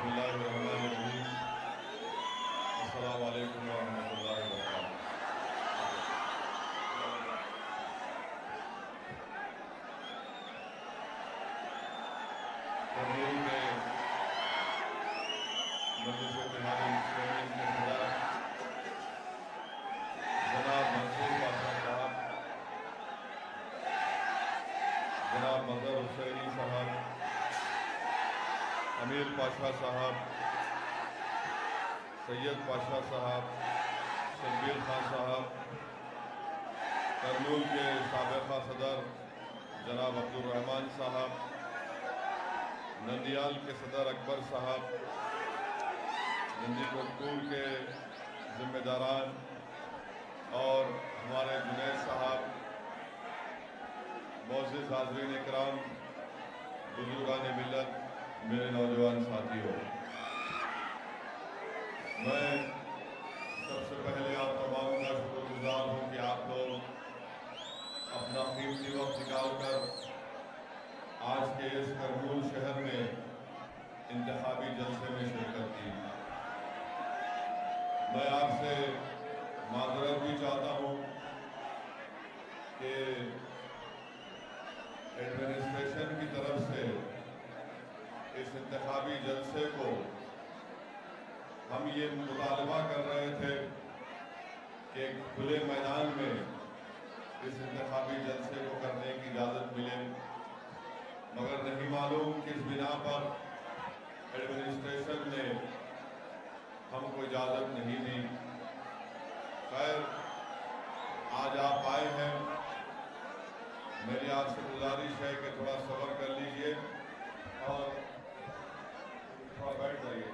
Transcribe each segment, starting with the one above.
बिस्मिल्लाहिर्रहमानिर्रहीम। अस्सलामु अलैकुम वरहमतुल्लाहि वबरकातुहू। करनूल के मजलिस इत्तेहादुल मुस्लिमीन के सदर जनाब मंसूर पाशा साहब, जनाब मजहर हुसैनी साहब, अमीर पाशा साहब, सैयद पाशा साहब, शब्बीर खान साहब, करनूल के साबिक़ा सदर जनाब अब्दुर्रहमान साहब, नंदियाल के सदर अकबर साहब, नंदीकोटकूल के जिम्मेदारान और हमारे जुनैद साहब, मोअज़्ज़िज़ हाज़रीन इकराम, बुज़ुर्गान मिल्लत, मेरे नौजवान साथियों, मैं सबसे पहले आप तमाम का शुक्रगुज़ार हूँ कि आप लोग अपना कीमती वक्त निकाल कर आज के इस करनूल शहर में इंतखाबी जलसे में शिरकत की। मैं आपसे माज़रत भी चाहता हूँ कि एडमिनिस्ट्रेशन की तरफ से इस इंतखाबी जलसे को हम ये मुतालबा कर रहे थे कि खुले मैदान में इस इंतखाबी जलसे को करने की इजाज़त मिले, मगर नहीं मालूम किस बिना पर एडमिनिस्ट्रेशन ने हमको इजाज़त नहीं दी। खैर, आज आप आए हैं, मेरी आपसे गुजारिश है कि थोड़ा सब्र कर लीजिए और थोड़ा बैठ जाइए।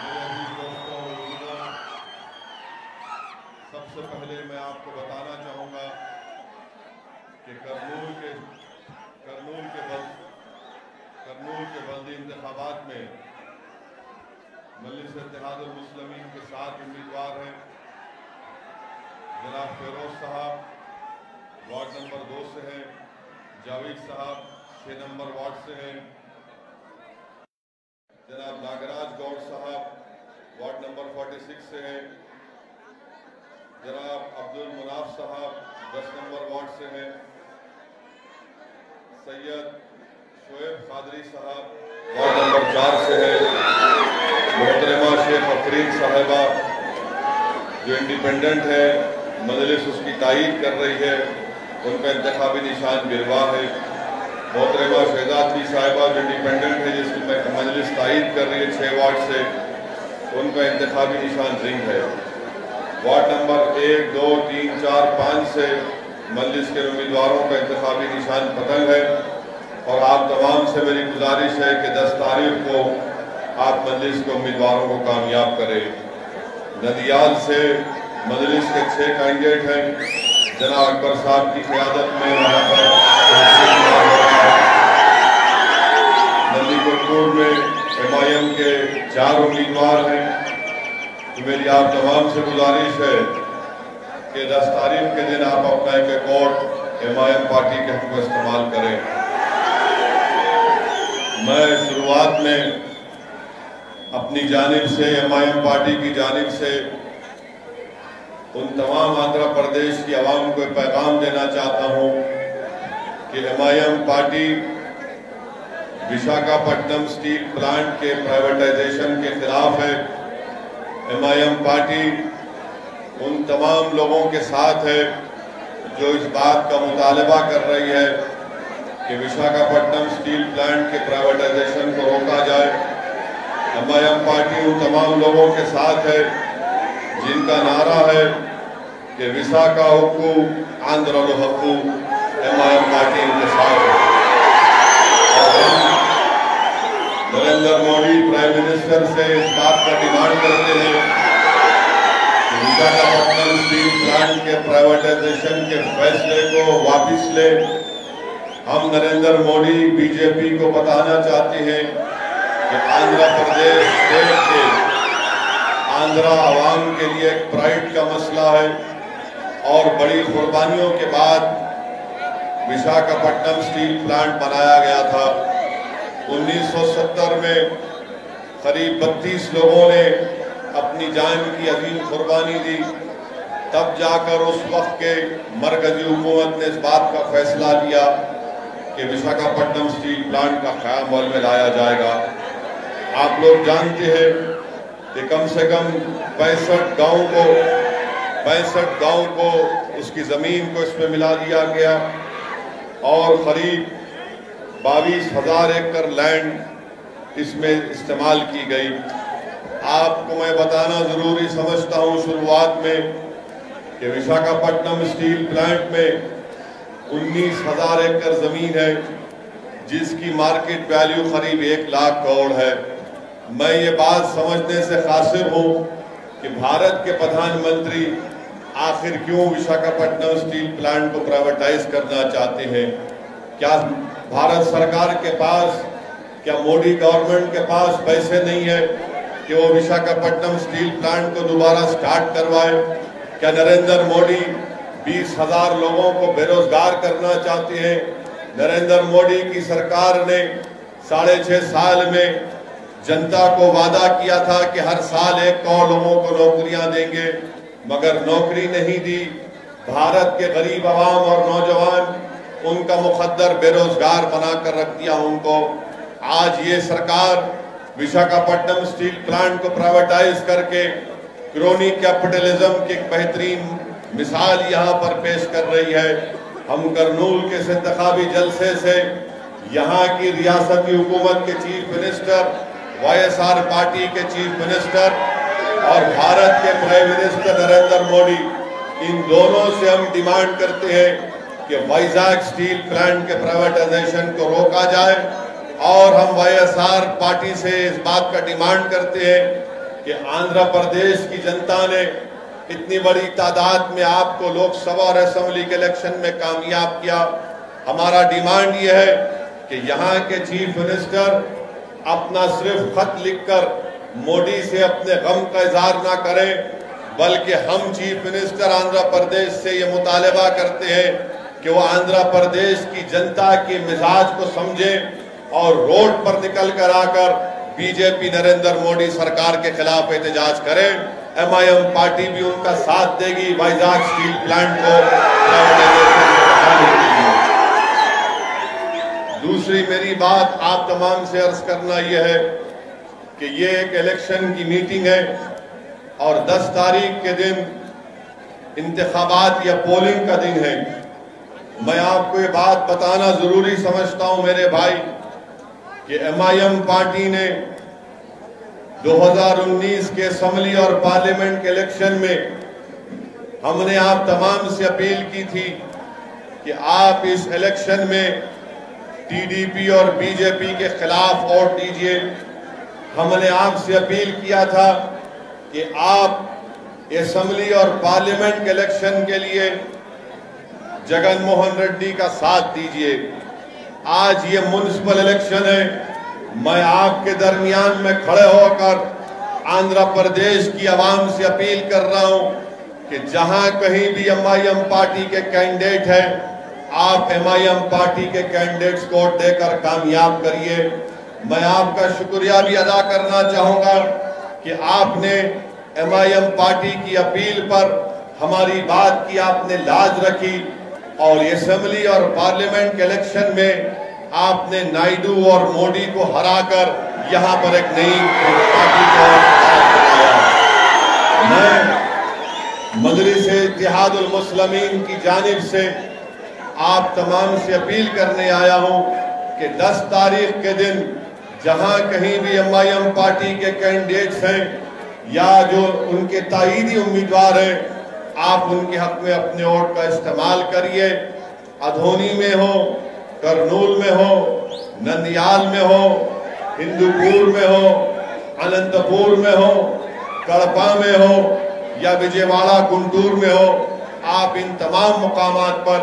मेरे अजीज दोस्तों, सबसे पहले मैं आपको बताना चाहूँगा कि करनूल के बल्दी इंतखाबात में मजलिस इत्तेहादुल मुस्लिमीन के 7 उम्मीदवार हैं। जनाब फिरोज साहब वार्ड नंबर 2 से हैं, जावेद साहब 6 नंबर वार्ड से हैं, जनाब नागराज गौड़ साहब वार्ड नंबर 46 से हैं, जनाब अब्दुल मुनाफ साहब 10 नंबर वार्ड से हैं, सैयद शोएब कादरी साहब वार्ड नंबर 4 से हैं, मोहतरमा शेख अफरीन साहिबा जो इंडिपेंडेंट है, मजलिस उसकी तायीद कर रही है, उनका इंतखाबी निशान गिरवा है। मोहतरमा शहजादी साहिबा जो इंडिपेंडेंट है, जिसकी मजलिस तायीद कर रही है 6 वार्ड से, उनका इंतखाबी निशान रिंग है। वार्ड नंबर 1, 2, 3, 4, 5 से मजलिस के उम्मीदवारों का इंतखाबी निशान पतंग है और आप तमाम से मेरी गुजारिश है कि 10 तारीख को आप मजलिस के उम्मीदवारों को कामयाब करें। नदियाल से मजलिस के 6 कैंडिडेट हैं, जनाब अकबर साहब की क़यादत में वहाँ पर नंदीकोटकूल में MIM के 4 उम्मीदवार हैं। तो मेरी आप तमाम से गुजारिश है कि 10 तारीख के दिन आप अपना एक वोट MIM पार्टी के हक़ में इस्तेमाल करें। मैं शुरुआत में अपनी जानिब से, MIM पार्टी की जानिब से उन तमाम आंध्र प्रदेश की आवाम को पैगाम देना चाहता हूँ कि MIM party Visakhapatnam steel plant के प्राइवेटाइजेशन के खिलाफ है। MIM पार्टी उन तमाम लोगों के साथ है जो इस बात का मुतालबा कर रही है कि विशाखापट्टनम स्टील प्लांट के प्राइवेटाइजेशन को रोका जाए। MIM पार्टी उन तमाम लोगों के साथ है जिनका नारा है कि विशाखा हुक्कू आंध्र हक्कू। MIM पार्टी इनके साथ है और हम नरेंद्र मोदी प्राइम मिनिस्टर से इस बात का डिमांड करते हैं कि विशाखापट्टनम स्टील प्लांट के प्राइवेटाइजेशन के फैसले को वापस ले। हम नरेंद्र मोदी BJP को बताना चाहते हैं कि आंध्र प्रदेश देश के आंध्रा आवाम के लिए एक प्राइड का मसला है और बड़ी कुर्बानियों के बाद विशाखापट्टनम स्टील प्लांट बनाया गया था। 1970 में करीब 32 लोगों ने अपनी जान की अजीम कुर्बानी दी। तब जाकर उस वक्त के मरकजी हुकूमत ने इस बात का फैसला लिया कि विशाखापट्टनम स्टील प्लांट का क़याम अमल में लाया जाएगा। आप लोग जानते हैं कि कम से कम 65 गांव को उसकी ज़मीन को इसमें मिला दिया गया और करीब 22,000 एकड़ लैंड इसमें इस्तेमाल की गई। आपको मैं बताना ज़रूरी समझता हूँ शुरुआत में कि विशाखापट्टनम स्टील प्लांट में 19,000 एकड़ ज़मीन है जिसकी मार्केट वैल्यू करीब 1 लाख करोड़ है। मैं ये बात समझने से कासिर हूँ कि भारत के प्रधानमंत्री आखिर क्यों विशाखापट्टनम स्टील प्लांट को प्राइवेटाइज करना चाहते हैं। क्या भारत सरकार के पास, क्या मोदी गवर्नमेंट के पास पैसे नहीं है कि वो विशाखापट्टनम स्टील प्लांट को दोबारा स्टार्ट करवाए? क्या नरेंद्र मोदी 20,000 लोगों को बेरोजगार करना चाहते हैं? नरेंद्र मोदी की सरकार ने 6.5 साल में जनता को वादा किया था कि हर साल 1 करोड़ लोगों को नौकरियां देंगे, मगर नौकरी नहीं दी। भारत के गरीब आवाम और नौजवान उनका मुकद्दर बेरोजगार बनाकर रख दिया उनको। आज ये सरकार विशाखापट्टनम स्टील प्लांट को प्राइवेटाइज करके क्रोनी कैपिटलिज्म की एक बेहतरीन मिसाल यहाँ पर पेश कर रही है। हम करनूल के इंतखाबी जलसे से यहाँ की रियासती हुकूमत के चीफ मिनिस्टर, YSR पार्टी के चीफ मिनिस्टर और भारत के प्राइम मिनिस्टर नरेंद्र मोदी, इन दोनों से हम डिमांड करते हैं कि वाइजाग स्टील प्लांट के प्राइवेटाइजेशन को रोका जाए। और हम YSR पार्टी से इस बात का डिमांड करते हैं कि आंध्र प्रदेश की जनता ने इतनी बड़ी तादाद में आपको लोकसभा और असेंबली के इलेक्शन में कामयाब किया। हमारा डिमांड ये है कि यहाँ के चीफ मिनिस्टर अपना सिर्फ खत लिखकर मोदी से अपने गम का इजहार ना करें, बल्कि हम चीफ मिनिस्टर आंध्र प्रदेश से ये मुतालबा करते हैं कि वो आंध्र प्रदेश की जनता के मिजाज को समझें और रोड पर निकल कर आकर बीजेपी नरेंद्र मोदी सरकार के खिलाफ एहतजाज करें। MIM पार्टी भी उनका साथ देगी वाइजाग स्टील प्लांट को दूसरी मेरी बात आप तमाम से अर्ज करना यह है कि ये एक इलेक्शन की मीटिंग है और 10 तारीख के दिन इंतखाबात या पोलिंग का दिन है। मैं आपको ये बात बताना जरूरी समझता हूं मेरे भाई कि MIM पार्टी ने 2019 के असेंबली और पार्लियामेंट के इलेक्शन में हमने आप तमाम से अपील की थी कि आप इस इलेक्शन में TDP और BJP के खिलाफ वोट दीजिए। हमने आपसे अपील किया था कि आप असेंबली और पार्लियामेंट के इलेक्शन के लिए जगन मोहन रेड्डी का साथ दीजिए। आज ये म्युनिसिपल इलेक्शन है। मैं आपके दरमियान में खड़े होकर आंध्र प्रदेश की आवाम से अपील कर रहा हूं कि जहां कहीं भी MIM पार्टी के कैंडिडेट हैं, आप MIM पार्टी के कैंडिडेट्स को वोट देकर कामयाब करिए। मैं आपका शुक्रिया भी अदा करना चाहूंगा कि आपने MIM पार्टी की अपील पर हमारी बात की आपने लाज रखी और असेंबली और पार्लियामेंट के इलेक्शन में आपने नायडू और मोदी को हराकर यहां पर एक नई पार्टी को बनाया। मैं मजलिस-ए-इत्तेहादुल मुस्लिमीन की जानिब से आप तमाम से अपील करने आया हूं कि 10 तारीख के दिन जहां कहीं भी MIM पार्टी के कैंडिडेट्स हैं या जो उनके ताईदी उम्मीदवार हैं, आप उनके हक में अपने वोट का इस्तेमाल करिए। अधोनी में हो, करनूल में हो, नंदियाल में हो, हिंदूपुर में हो, अनंतपुर में हो, कड़पा में हो या विजयवाड़ा गुंटूर में हो, आप इन तमाम मुकामात पर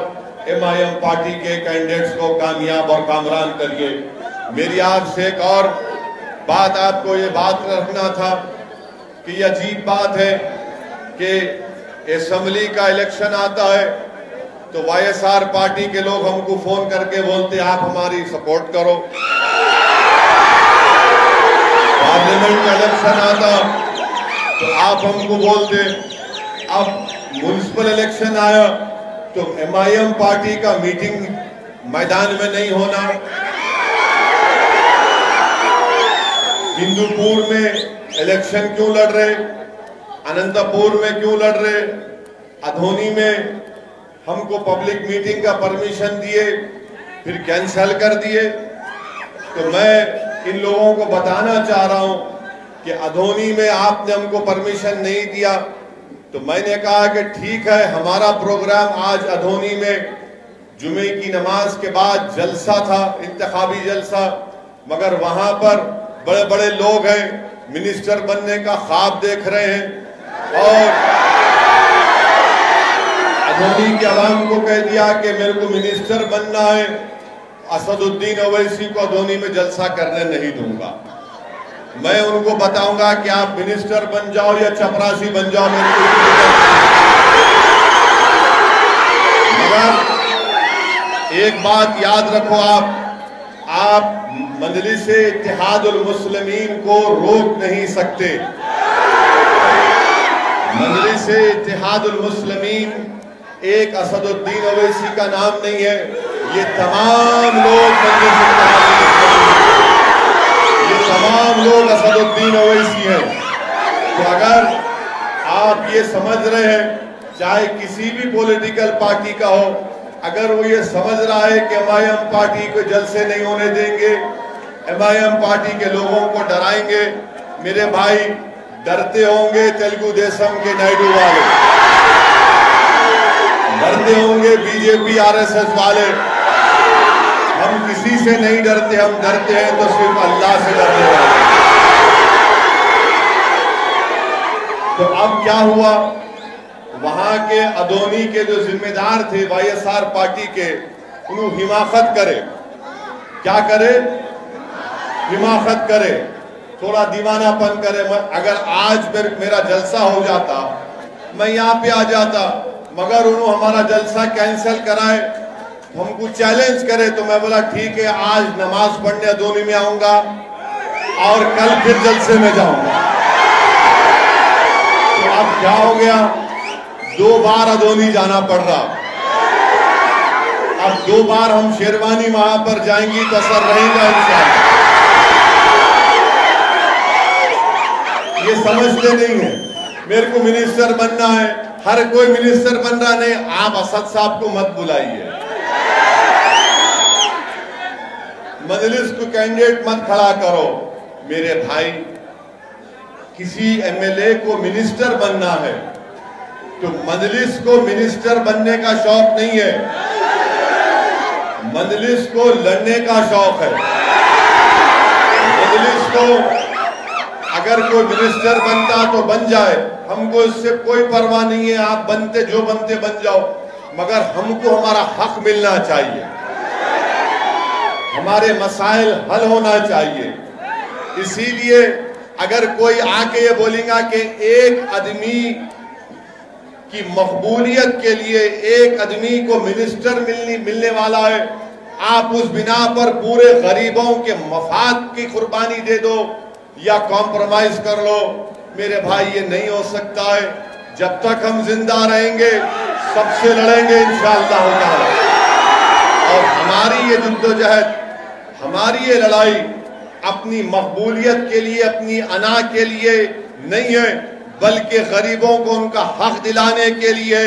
MIM पार्टी के कैंडिडेट्स को कामयाब और कामरान करिए। मेरी आपसे एक और बात, आपको ये बात रखना था कि ये अजीब बात है कि असेंबली का इलेक्शन आता है तो वाईएसआर पार्टी के लोग हमको फोन करके बोलते आप हमारी सपोर्ट करो। पार्लियामेंट का इलेक्शन आता तो आप हमको बोलते। अब म्युनिसिपल इलेक्शन आया तो एमआईएम पार्टी का मीटिंग मैदान में नहीं होना, हिंदूपुर में इलेक्शन क्यों लड़ रहे, अनंतपुर में क्यों लड़ रहे, अधोनी में हमको पब्लिक मीटिंग का परमिशन दिए फिर कैंसिल कर दिए। तो मैं इन लोगों को बताना चाह रहा हूं कि अधोनी में आपने हमको परमिशन नहीं दिया, तो मैंने कहा कि ठीक है, हमारा प्रोग्राम आज अधोनी में जुमे की नमाज के बाद जलसा था, इंतखाबी जलसा, मगर वहां पर बड़े बड़े लोग हैं, मिनिस्टर बनने का ख्वाब देख रहे हैं और अधोनी के अवाम को कह दिया कि मेरे को मिनिस्टर बनना है, असदुद्दीन ओवैसी को अधोनी में जलसा करने नहीं दूंगा। मैं उनको बताऊंगा कि आप मिनिस्टर बन जाओ या चपरासी बन जाओ, मेरे को मगर एक बात याद रखो, आप मजलिस इत्तेहादुल मुस्लिमीन को रोक नहीं सकते। मजलिस इत्तेहादुल मुस्लिमीन एक असदुद्दीन ओवैसी का नाम नहीं है, ये तमाम लोग ये तमाम लोग असदुद्दीन ओवैसी हैं। तो अगर आप ये समझ रहे हैं, चाहे किसी भी पॉलिटिकल पार्टी का हो, अगर वो ये समझ रहा है कि एमआईएम पार्टी को जलसे नहीं होने देंगे, एमआईएम पार्टी के लोगों को डराएंगे, मेरे भाई डरते होंगे तेलुगु देशम के नायडू वाले, डरते होंगे बीजेपी आरएसएस वाले। हम किसी से नहीं डरते, हम डरते हैं तो सिर्फ अल्लाह से डरते हैं। तो अब क्या हुआ, वहां के अधोनी के जो जिम्मेदार थे वाईएसआर पार्टी के, उन्होंने हिमाकत करे, क्या करे, हिमाकत करे, थोड़ा दीवानापन करे। अगर आज मेरा जलसा हो जाता, मैं यहाँ पे आ जाता, मगर उन्होंने हमारा जलसा कैंसिल कराए, हमको चैलेंज करे, तो मैं बोला ठीक है, आज नमाज पढ़ने अधोनी में आऊंगा और कल फिर जलसे में जाऊंगा। तो अब क्या हो गया, 2 बार अधोनी जाना पड़ रहा। अब 2 बार हम शेरवानी वहां पर जाएंगी तो असर रहेगा इंशाअल्लाह। ये समझते नहीं है, मेरे को मिनिस्टर बनना है, हर कोई मिनिस्टर बन रहा नहीं। आप असद साहब को मत बुलाइए, मजलिस को कैंडिडेट मत खड़ा करो। मेरे भाई, किसी एमएलए को मिनिस्टर बनना है तो मजलिस को मिनिस्टर बनने का शौक नहीं है, मजलिस को लड़ने का शौक है। मजलिस को अगर कोई मिनिस्टर बनता तो बन जाए, हमको इससे कोई परवाह नहीं है, आप बनते जो बनते बन जाओ, मगर हमको हमारा हक मिलना चाहिए, हमारे मसाइल हल होना चाहिए। इसीलिए अगर कोई आके ये बोलेगा कि एक आदमी की मकबूलियत के लिए एक आदमी को मिनिस्टर मिलने वाला है, आप उस बिना पर पूरे गरीबों के मफाद की कुर्बानी दे दो या कॉम्प्रोमाइज कर लो, मेरे भाई ये नहीं हो सकता है। जब तक हम जिंदा रहेंगे सबसे लड़ेंगे इंशाअल्लाह ताला। और हमारी ये जद्दोजहद, हमारी ये लड़ाई अपनी मकबूलियत के लिए, अपनी अना के लिए नहीं है, बल्कि गरीबों को उनका हक दिलाने के लिए।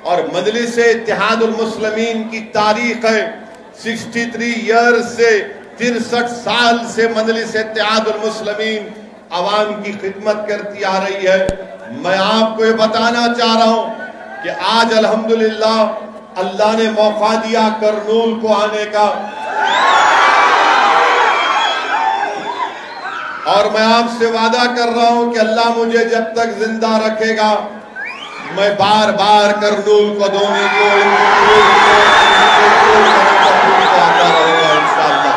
और मजलिस इत्तेहादुल मुस्लिमीन की तारीख है 63 ईयर्स से, 63 साल से मजलिस इत्तेहादुल मुस्लिमीन अवाम की खिदमत करती आ रही है। मैं आपको ये बताना चाह रहा हूं कि आज अल्हम्दुलिल्लाह अल्लाह ने मौका दिया करनूल को आने का, और मैं आपसे वादा कर रहा हूं कि अल्लाह मुझे जब तक जिंदा रखेगा, मैं बार बार करनूल को, धोनी को, आता रहूंगा इंशाअल्लाह।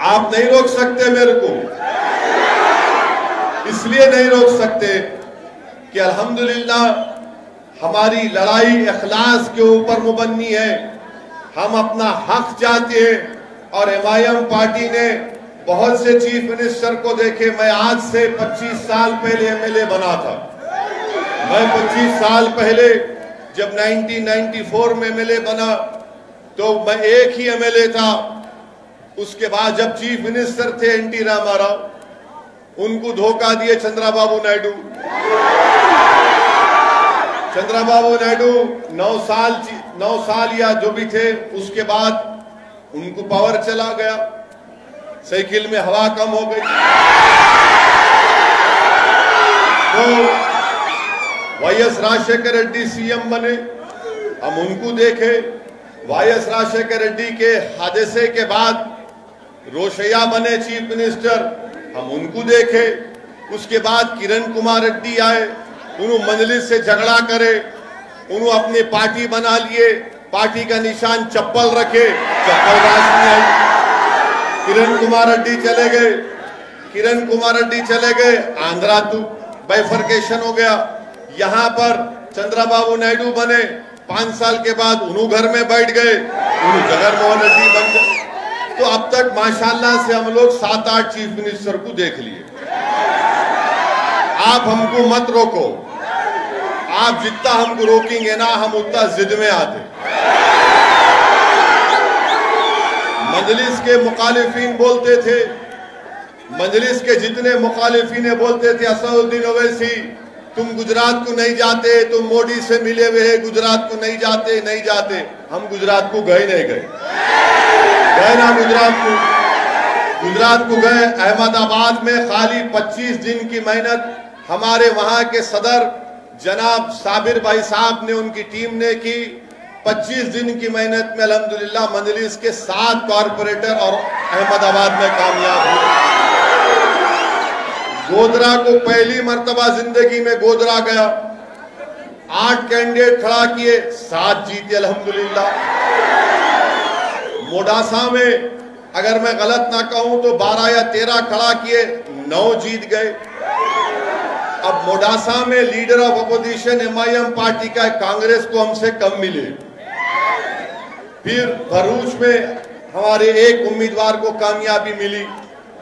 आप नहीं रोक सकते मेरे को, इसलिए नहीं रोक सकते कि अल्हम्दुलिल्लाह हमारी लड़ाई इखलास के ऊपर मुबन्नी है। हम अपना हक चाहते हैं और एमआईएम पार्टी ने बहुत से चीफ मिनिस्टर को देखे। मैं आज से 25 साल पहले एमएलए बना था। मैं 25 साल पहले जब 1994 में एमएलए बना तो मैं एक ही एमएलए था। उसके बाद जब चीफ मिनिस्टर थे एनटी रामाराव, उनको धोखा दिए चंद्रबाबू नायडू। चंद्रबाबू नायडू 9 साल या जो भी थे, उसके बाद उनको पावर चला गया, साइकिल में हवा कम हो गई। तो वाईएस राजशेखर रेड्डी सीएम बने, हम उनको देखे। वाईएस राजशेखर रेड्डी के हादसे के बाद रोशैया बने चीफ मिनिस्टर, हम उनको देखे। उसके बाद किरण कुमार रेड्डी आए, उन्होंने मजलिस से झगड़ा करे, उन्होंने अपनी पार्टी बना लिए, पार्टी का निशान चप्पल रखे, चप्पल राज में आई। किरण कुमार रेड्डी चले गए, किरण कुमार रेड्डी चले गए, आंध्रा तो बाइफर्केशन हो गया। यहाँ पर चंद्रबाबू नायडू बने, 5 साल के बाद उन्होंने घर में बैठ गए, उन्होंने जगनमोहन रेड्डी बन गए। तो अब तक माशाल्लाह से हम लोग 7-8 चीफ मिनिस्टर को देख लिए। आप हमको मत रोको, आप जितना हमको रोकेंगे ना, हम उतना जिद में आते। मजलिस के मुखालिफिन बोलते थे, मजलिस के जितने मुखालिफिन बोलते थे, असदुद्दीन ओवैसी तुम गुजरात को नहीं जाते, तुम मोदी से मिले हुए हैं, गुजरात को नहीं जाते, नहीं जाते। हम गुजरात को गए नहीं गए ना, गुजरात को गए। अहमदाबाद में खाली 25 दिन की मेहनत हमारे वहां के सदर जनाब साबिर भाई साहब ने, उनकी टीम ने की। 25 दिन की मेहनत में अल्हम्दुलिल्लाह मजलिस के 7 कॉरपोरेटर और अहमदाबाद में कामयाब हुए। गोधरा को पहली मर्तबा जिंदगी में गोधरा गया, 8 कैंडिडेट खड़ा किए, 7 जीते अल्हम्दुलिल्लाह। मोडासा में अगर मैं गलत ना कहूं तो 12 या 13 खड़ा किए, 9 जीत गए। अब मोडासा में leader of opposition MIM party का कांग्रेस को हमसे कम मिले। फिर भरूच में हमारे एक उम्मीदवार को कामयाबी मिली।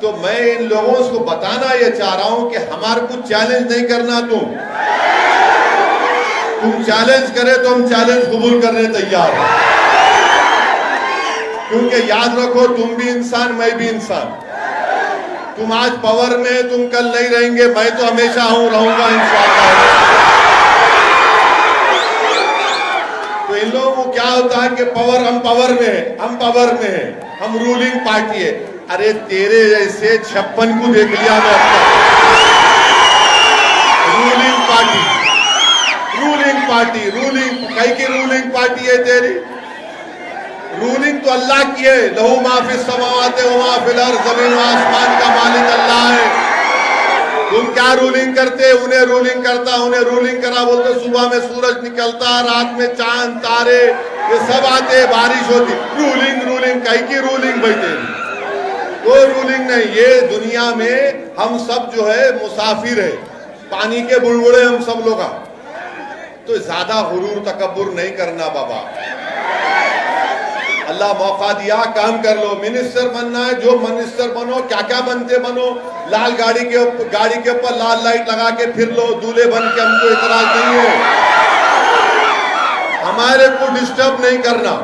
तो मैं इन लोगों को बताना ये चाह रहा हूं कि हमारे को चैलेंज नहीं करना। तुम चैलेंज करे तो हम चैलेंज कबूल करने तैयार हैं, क्योंकि याद रखो तुम भी इंसान, मैं भी इंसान। तुम आज पावर में, तुम कल नहीं रहेंगे, मैं तो हमेशा रहूंगा इंशाअल्लाह। तो इन लोगों को क्या होता है कि पावर, हम पावर में हैं, हम पावर में हैं, हम रूलिंग पार्टी है। अरे तेरे जैसे 56 को देख लिया मैं अपना। रूलिंग पार्टी, रूलिंग कई की रूलिंग पार्टी है तेरी? रूलिंग तो अल्लाह की है। लहू माफिस समावाते व माफिल अर्ज़, ज़मीन व आसमान का मालिक अल्लाह है। तुम क्या रूलिंग करते? उन्हें रूलिंग करता, उन्हें रूलिंग करा बोलते। सुबह में सूरज निकलता, रात में चांद तारे ये सब आते, बारिश होती। रूलिंग कई की रूलिंग बैठे, कोई रूलिंग नहीं। ये दुनिया में हम सब जो है मुसाफिर है, पानी के बुलबुले हम सब लोग। तो ज्यादा हुरूर तकब्बुर नहीं करना बाबा। अल्लाह मौका दिया, काम कर लो। मिनिस्टर बनना है, जो मिनिस्टर बनो, क्या क्या बनते बनो। लाल गाड़ी के ऊपर लाल लाइट लगा के फिर लो, दूल्हे बन के, हमको इतराज नहीं है। हमारे को डिस्टर्ब नहीं करना।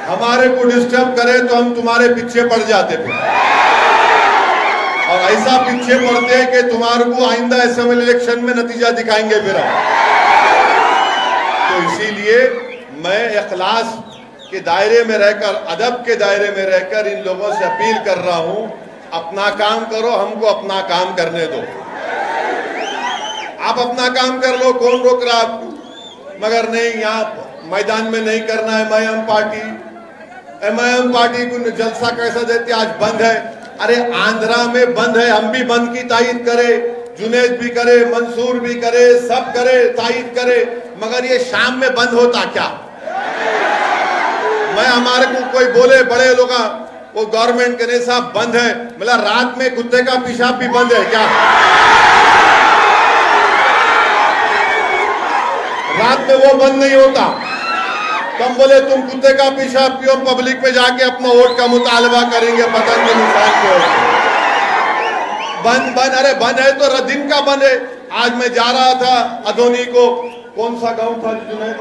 हमारे को डिस्टर्ब करे तो हम तुम्हारे पीछे पड़ जाते फिर, और ऐसा पीछे पड़ते हैं कि तुम्हारे को आइंदा असेंबली इलेक्शन में नतीजा दिखाएंगे फिर हम। तो इसीलिए मैं इखलास के दायरे में रहकर, अदब के दायरे में रहकर इन लोगों से अपील कर रहा हूं, अपना काम करो, हमको अपना काम करने दो। आप अपना काम कर लो, कौन रोक रहा आपको? मगर नहीं, यहाँ मैदान में नहीं करना है। एमआईएम पार्टी को जलसा कैसा देते, आज बंद है। अरे आंध्रा में बंद है, हम भी बंद की तायीद करे, जुनेद भी करे, मंसूर भी करे, सब करे, तायीद करे, मगर ये शाम में बंद होता क्या? मैं हमारे को कोई बोले बड़े लोग, वो गवर्नमेंट के नहीं साहब बंद है, मतलब रात में कुत्ते का पेशाब भी बंद है क्या? रात में वो बंद नहीं होता। तो हम बोले तुम कुत्ते का पेशाब पियो, पब्लिक में जाके अपना वोट का मुतालबा करेंगे पतंग के निशान पे। बंद बंद, अरे बंद है तो दिन का बंद है। आज मैं जा रहा था अदोनी को, कौन सा गांव था जुनैद,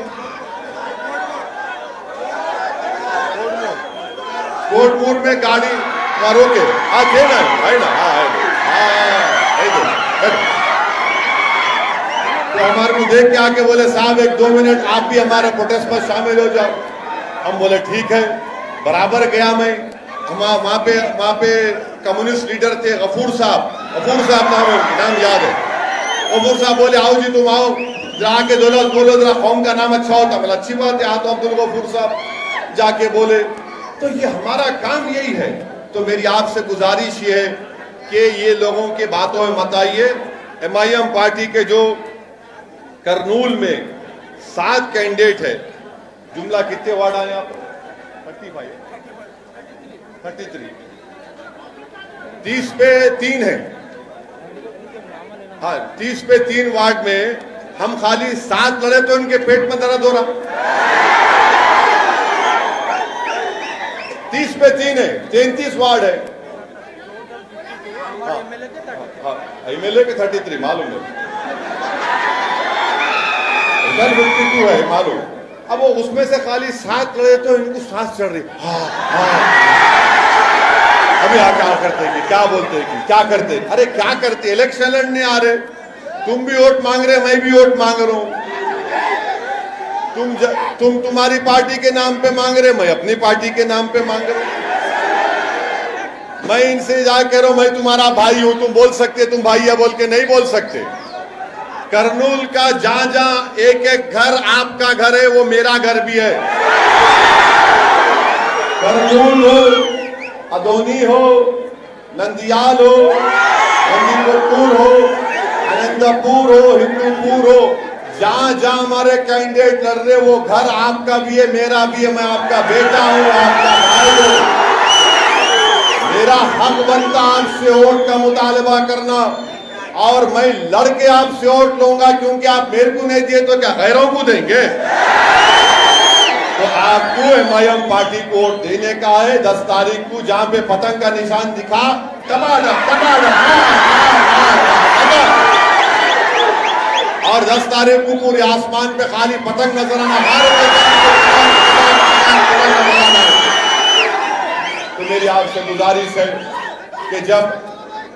कोटपुर में गाड़ी रोके, आज है ना, है ना, तो हमारे को देख के आके बोले साहब 1-2 मिनट आप भी हमारे प्रोटेस्ट पर शामिल हो जाओ। हम बोले ठीक है। बराबर गया मैं, वहां पे कम्युनिस्ट लीडर थे गफूर साहब नाम याद है। गफूर साहब बोले आओ जी तुम आओ, जाके दौलत बोलो जरा कौम का नाम अच्छा होता। बोला अच्छी बात है, आ तो अब्दुल गफूर साहब जाके बोले। तो ये हमारा काम यही है। तो मेरी आपसे गुजारिश ये है कि ये लोगों के बातों में मत आइए। MIM पार्टी के जो करनूल में 7 कैंडिडेट है, जुमला कितने वार्ड आए आप? 35, 33, 30 पे 3 है। हाँ 30 पे 3 वार्ड में हम खाली 7 लड़े तो इनके पेट में दर्द हो रहा। 30 पे 3 है, 33 वार्ड है। MLA के 33 मालूम है, 52 है मालूम। अब वो उसमें से खाली 7 लड़े तो इनको सांस चढ़ रही। अभी क्या करते कि क्या बोलते कि क्या करते, अरे क्या करते, इलेक्शन लड़ने आ रहे, तुम भी वोट मांग रहे, मैं भी वोट मांग रहा हूं। तुम तुम्हारी पार्टी के नाम पे मांग रहे, मैं अपनी पार्टी के नाम पे मांग रहा हूं। मैं इनसे जा कह रहा हूं मैं तुम्हारा भाई हूं, तुम बोल सकते, तुम भाई है बोल के नहीं बोल सकते। करनूल का जहां जहां एक घर आपका घर है, वो मेरा घर भी है। करनूल हो, अदोनी हो, नंदियाल हो, नंदीपुर हो, आनंदपुर हो, हिंदूपुर हो, जहां जहां हमारे कैंडिडेट लड़ रहे वो घर आपका भी है, मेरा भी है। मैं आपका बेटा हूं, आपका भाई हूं। मेरा हक बनता आपसे वोट का मुतालबा करना, और मैं लड़के आपसे वोट लूंगा, क्योंकि आप मेरे को नहीं दिए तो क्या गैरों को देंगे? तो आपको MIM पार्टी को वोट देने का है। 10 तारीख को जहां पे पतंग का निशान दिखा, और 10 तारीख को पूरे आसमान पे खाली पतंग नजर आना। तो मेरी आपसे गुजारिश है कि जब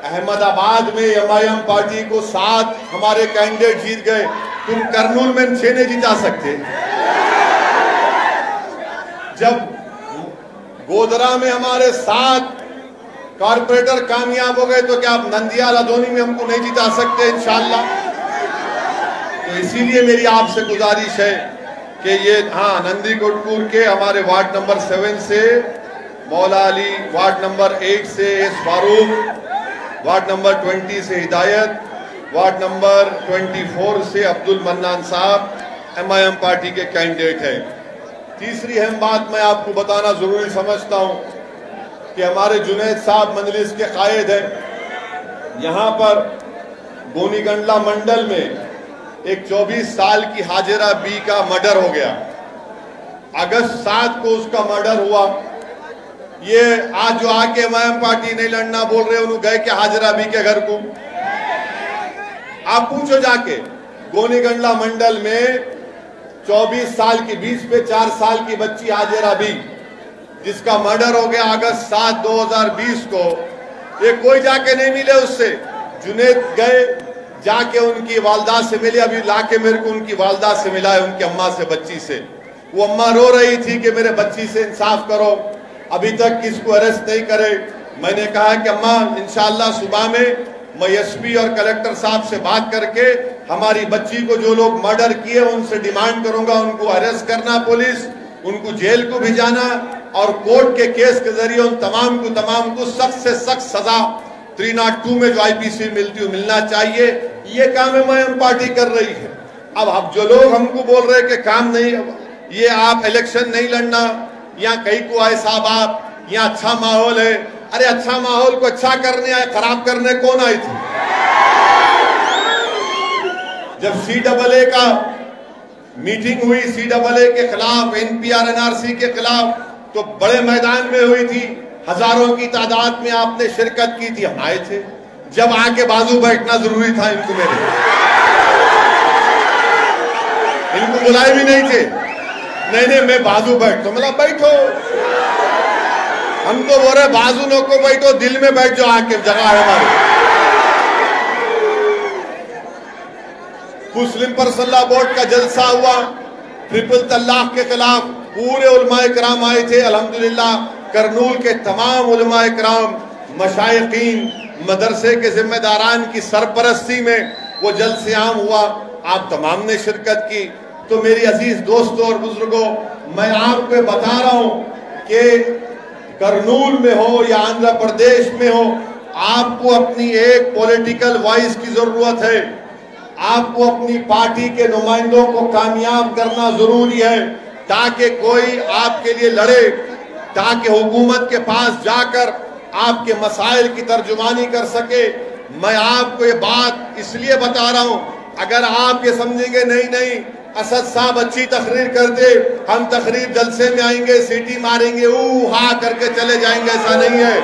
अहमदाबाद में MIM पार्टी को 7 हमारे कैंडिडेट जीत गए, तुम करनूल में 6 नहीं जिता सकते। जब गोधरा में हमारे 7 कारपोरेटर कामयाब हो गए, तो क्या आप नंदियाल अदोनी में हमको नहीं जिता सकते इंशाअल्लाह? तो इसीलिए मेरी आपसे गुजारिश है कि ये नंदी कोटपुर के हमारे वार्ड नंबर 7 से मौला अली, वार्ड नंबर 8 से एस फारूक, वार्ड नंबर 20 से हिदायत, वार्ड नंबर 24 से अब्दुल मन्नान साहब MIM पार्टी के कैंडिडेट हैं। तीसरी अहम बात मैं आपको बताना जरूरी समझता हूं कि हमारे जुनैद साहब मजलिस के कायद हैं। यहां पर गोनीगंडला मंडल में एक 24 साल की हाजिरा बी का मर्डर हो गया। अगस्त 7 को उसका मर्डर हुआ। ये आज जो आके MIM पार्टी नहीं लड़ना बोल रहे, उन्होंने गए क्या हाजिरा बी के घर को? आप पूछो जाके। गोनीगंडला मंडल में 24 साल की 20 पे 4 साल की बच्ची हाजिरा बी, जिसका मर्डर हो गया अगस्त 7, 2020 को, ये कोई जाके नहीं मिले उससे। जुनैद गए, जाके उनकी वालदा से मिले। अभी लाके मेरे को उनकी वालदा से मिला है, उनकी अम्मा से, बच्ची से। वो अम्मा रो रही थी कि मेरे बच्ची से इंसाफ करो, अभी तक किसको अरेस्ट नहीं करे। मैंने कहा कि अम्मा इंशाअल्लाह सुबह में मैं SP और कलेक्टर साहब से बात करके हमारी बच्ची को जो लोग मर्डर किए उनसे डिमांड करूंगा उनको अरेस्ट करना, पुलिस उनको जेल को भिजाना, और कोर्ट के केस के जरिए उन तमाम को सख्त से सख्त सजा 302 में जो IPC मिलती है मिलना चाहिए। ये काम MIM पार्टी कर रही है। अब जो लोग हमको बोल रहे कि काम नहीं, ये आप इलेक्शन नहीं लड़ना, यहाँ कहीं को आए साहब आप, यहाँ अच्छा माहौल है। अरे अच्छा माहौल को अच्छा करने आए, खराब करने कौन आई थी? जब CAA का मीटिंग हुई CAA के खिलाफ, NPR NRC के खिलाफ, तो बड़े मैदान में हुई थी, हजारों की तादाद में आपने शिरकत की थी, हम आए थे। जब आके बाजू बैठना जरूरी था इनको, मेरे इनको बुलाए भी नहीं थे। नहीं मैं बाजू बैठ, तो मतलब बैठो, हम तो बोल रहे बाजू नो को बैठो, दिल में बैठ जाओ, आके जगह है हमारी। मुस्लिम पर्सनल बोर्ड का जलसा हुआ, ट्रिपल तलाक के खिलाफ पूरे उलमाए कराम आए थे। अल्हम्दुलिल्लाह करनूल के तमाम उलमाए कराम, मशाइखीन, मदरसे के जिम्मेदारान की सरपरस्ती में वो जलसे आम हुआ, आप तमाम ने शिरकत की। तो मेरी अजीज दोस्तों और बुजुर्गों, मैं आपको बता रहा हूं कि करनूल में हो या आंध्र प्रदेश में हो, आपको अपनी एक पॉलिटिकल वॉइस की जरूरत है। आपको अपनी पार्टी के नुमाइंदों को कामयाब करना जरूरी है, ताकि कोई आपके लिए लड़े, ताकि हुकूमत के पास जाकर आपके मसाइल की तर्जुमानी कर सके। मैं आपको ये बात इसलिए बता रहा हूं, अगर आप ये समझेंगे नहीं असद साहब अच्छी तकरीर करते, हम तकरीर जलसे में आएंगे, सीटी मारेंगे, हा करके चले जाएंगे, ऐसा नहीं है।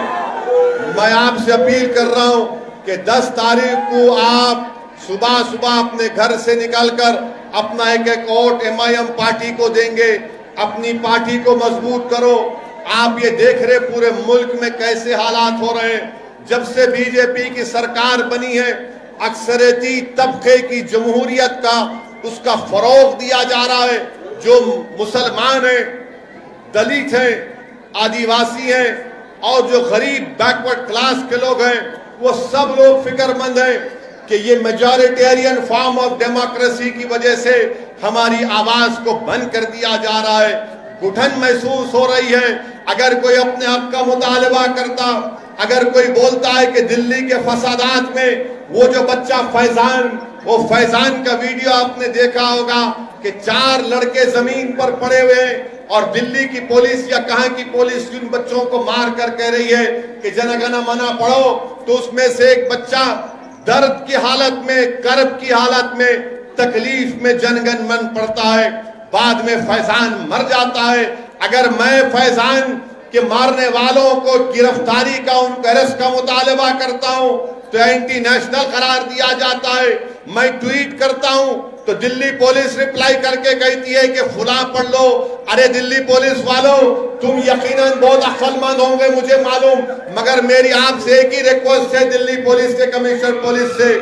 मैं आपसे अपील कर रहा हूं कि 10 तारीख को आप सुबह सुबह अपने घर से निकलकर अपना एक वोट MIM पार्टी को देंगे। अपनी पार्टी को मजबूत करो। आप ये देख रहे पूरे मुल्क में कैसे हालात हो रहे हैं। जब से बीजेपी की सरकार बनी है, अक्सरियती तबके की जमहूरियत का उसका फरोग दिया जा रहा है। जो मुसलमान हैं, दलित हैं, आदिवासी हैं और जो गरीब बैकवर्ड क्लास के लोग हैं, वो सब लोग फिक्रमंद हैं कि ये मेजॉरिटेरियन फॉर्म ऑफ डेमोक्रेसी की वजह से हमारी आवाज को बंद कर दिया जा रहा है। घुटन महसूस हो रही है। अगर कोई अपने हक का मुतालबा करता, अगर कोई बोलता है कि दिल्ली के फसादात में वो जो बच्चा फैजान, वो फैजान का वीडियो आपने देखा होगा कि 4 लड़के जमीन पर पड़े हुए हैं और दिल्ली की पुलिस या कहां की पुलिस उन बच्चों को मार कर कह रही है कि जनगण मना पढ़ो, तो उसमें से एक बच्चा दर्द की हालत में, कर्ब की हालत में, तकलीफ में जनगण मन पड़ता है, बाद में फैजान मर जाता है। अगर मैं फैजान के मारने वालों को गिरफ्तारी का, उनके अरेस्ट का मुतालबा करता हूं तो एंटी नेशनल करार दिया जाता है। मैं ट्वीट करता हूं तो दिल्ली पुलिस रिप्लाई करके कहती है कि फुला पढ़ लो। अरे दिल्ली पुलिस वालों, तुम यकीनन बहुत अक्लमंद होंगे मुझे मालूम, मगर मेरी आपसे एक ही रिक्वेस्ट है दिल्ली पुलिस के कमिश्नर पुलिस से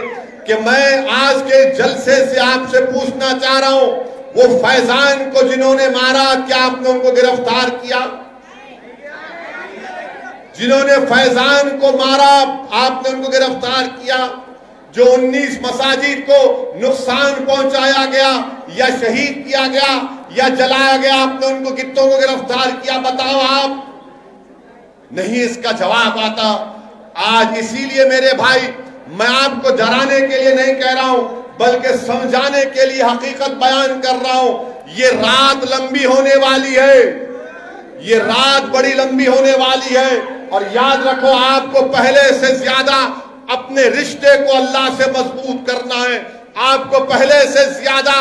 कि मैं आज के जलसे से आपसे पूछना चाह रहा हूं, वो फैजान को जिन्होंने मारा, क्या आपने उनको गिरफ्तार किया? जिन्होंने फैजान को मारा, आपने उनको गिरफ्तार किया? जो 19 मसाजिद को नुकसान पहुंचाया गया या शहीद किया गया या जलाया गया, आपने उनको कितनों को गिरफ्तार किया? बताओ आप। नहीं इसका जवाब आता। आज इसीलिए मेरे भाई, मैं आपको डराने के लिए नहीं कह रहा हूं, बल्कि समझाने के लिए हकीकत बयान कर रहा हूं। ये रात लंबी होने वाली है, ये रात बड़ी लंबी होने वाली है। और याद रखो, आपको पहले से ज्यादा अपने रिश्ते को अल्लाह से मजबूत करना है। आपको पहले से ज्यादा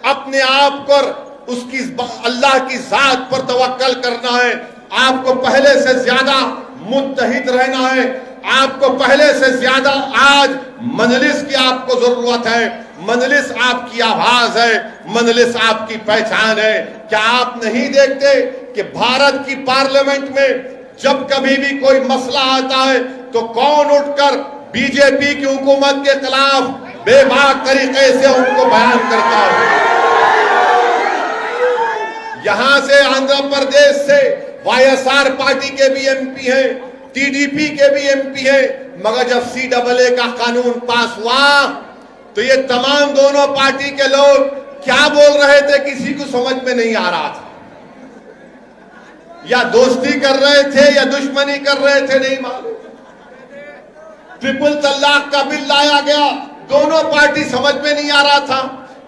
अपने आप पर, उसकी अल्लाह की जात पर तवक्कल करना है। आपको पहले से ज्यादा मुत्तहिद रहना है। आपको पहले से ज्यादा आज मजलिस की आपको जरूरत है। मजलिस आपकी आवाज है, मजलिस आपकी पहचान है। क्या आप नहीं देखते कि भारत की पार्लियामेंट में जब कभी भी कोई मसला आता है तो कौन उठकर बीजेपी की हुकूमत के खिलाफ बेबाक तरीके से उनको बयान करता है? यहां से आंध्र प्रदेश से YSR पार्टी के भी MP हैं, TDP के भी MP हैं, मगर जब CAA का कानून पास हुआ तो ये तमाम दोनों पार्टी के लोग क्या बोल रहे थे किसी को समझ में नहीं आ रहा था। या दोस्ती कर रहे थे या दुश्मनी कर रहे थे, नहीं मालूम। ट्रिपल तलाक का बिल लाया गया, दोनों पार्टी समझ में नहीं आ रहा था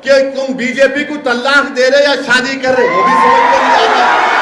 कि तुम बीजेपी को तलाक दे रहे या शादी कर रहे, वो भी समझ में नहीं आ रहा।